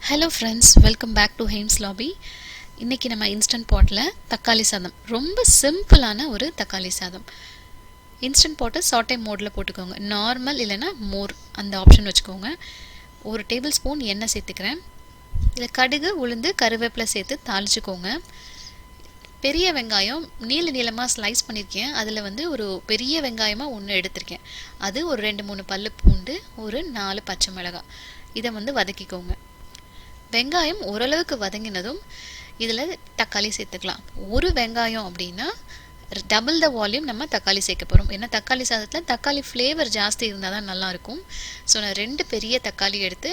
Hello friends, welcome back to Hems lobby. இன்றைக்கி நம்ம instant பாட்டில் தக்காளி சாதம், ரொம்ப சிம்பிளான ஒரு தக்காளி சாதம். இன்ஸ்டன்ட் பாட்டை சாட்டே மோடில் போட்டுக்கோங்க. நார்மல் இல்லைனா மோர் அந்த ஆப்ஷன் வச்சுக்கோங்க. ஒரு டேபிள் ஸ்பூன் எண்ணெய் சேர்த்துக்கிறேன். இதில் கடுகு, உளுந்து, கருவேப்பிலை சேர்த்து தாளிச்சுக்கோங்க. பெரிய வெங்காயம் நீளமாக ஸ்லைஸ் பண்ணியிருக்கேன். அதில் ஒரு பெரிய வெங்காயமாக ஒன்று எடுத்திருக்கேன். அது ஒரு 2-3 பல்லு பூண்டு, ஒரு 4 பச்சை மிளகாய். இதை வதக்கிக்கோங்க. வெங்காயம் ஓரளவுக்கு வதங்கினதும் இதில் தக்காளி சேர்த்துக்கலாம். ஒரு வெங்காயம் அப்படின்னா டபுள் த வால்யூம் நம்ம தக்காளி சேர்க்க போகிறோம். ஏன்னா தக்காளி சாதத்தில் தக்காளி ஃப்ளேவர் ஜாஸ்தி இருந்தால் தான் நல்லாயிருக்கும். ஸோ நான் 2 பெரிய தக்காளி எடுத்து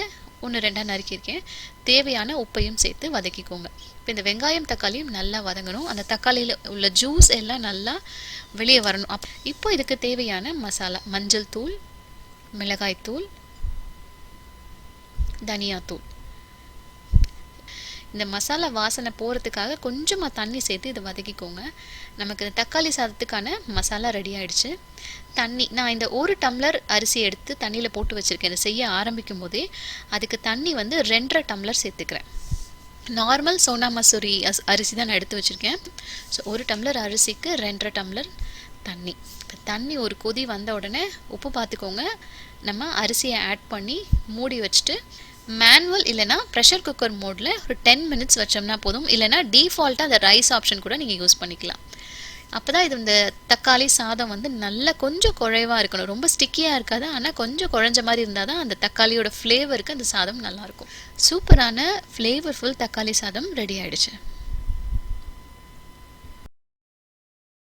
1-2 நறுக்கியிருக்கேன். தேவையான உப்பையும் சேர்த்து வதக்கிக்கோங்க. இப்போ இந்த வெங்காயம் தக்காளியும் நல்லா வதங்கணும். அந்த தக்காளியில் உள்ள ஜூஸ் எல்லாம் நல்லா வெளியே வரணும். இப்போ இதுக்கு தேவையான மசாலா: மஞ்சள் தூள், மிளகாய் தூள், தனியாத்தூள். இந்த மசாலா வாசனை போகிறதுக்காக கொஞ்சமாக தண்ணி சேர்த்து இதை வதக்கிக்கோங்க. நமக்கு தக்காளி சாதத்துக்கான மசாலா ரெடி ஆகிடுச்சு. தண்ணி நான் இந்த 1 டம்ளர் அரிசி எடுத்து தண்ணியில் போட்டு வச்சுருக்கேன். இதை செய்ய ஆரம்பிக்கும் போதே அதுக்கு தண்ணி 2.5 டம்ளர் சேர்த்துக்கிறேன். நார்மல் சோனா மசூரி அரிசி தான் நான் எடுத்து வச்சுருக்கேன். ஸோ 1 டம்ளர் அரிசிக்கு 2.5 டம்ளர் தண்ணி. இப்போ தண்ணி ஒரு கொதி வந்த உடனே உப்பு பார்த்துக்கோங்க. நம்ம அரிசியை ஆட் பண்ணி மூடி வச்சுட்டு மேனுவல் இல்லைனா ப்ரெஷர் குக்கர் மோடில் ஒரு 10 மினிட்ஸ் வச்சோம்னா போதும். இல்லைனா டிஃபால்ட்டாக அந்த ரைஸ் ஆப்ஷன் கூட நீங்கள் யூஸ் பண்ணிக்கலாம். அப்போ தான் இந்த தக்காளி சாதம் நல்லா கொஞ்சம் குழைவாக இருக்கணும். ரொம்ப ஸ்டிக்கியாக இருக்காது, ஆனால் கொஞ்சம் குழஞ்ச மாதிரி இருந்தால் தான் அந்த தக்காளியோட ஃப்ளேவருக்கு அந்த சாதம் நல்லாயிருக்கும். சூப்பரான ஃப்ளேவர்ஃபுல் தக்காளி சாதம் ரெடி ஆகிடுச்சு.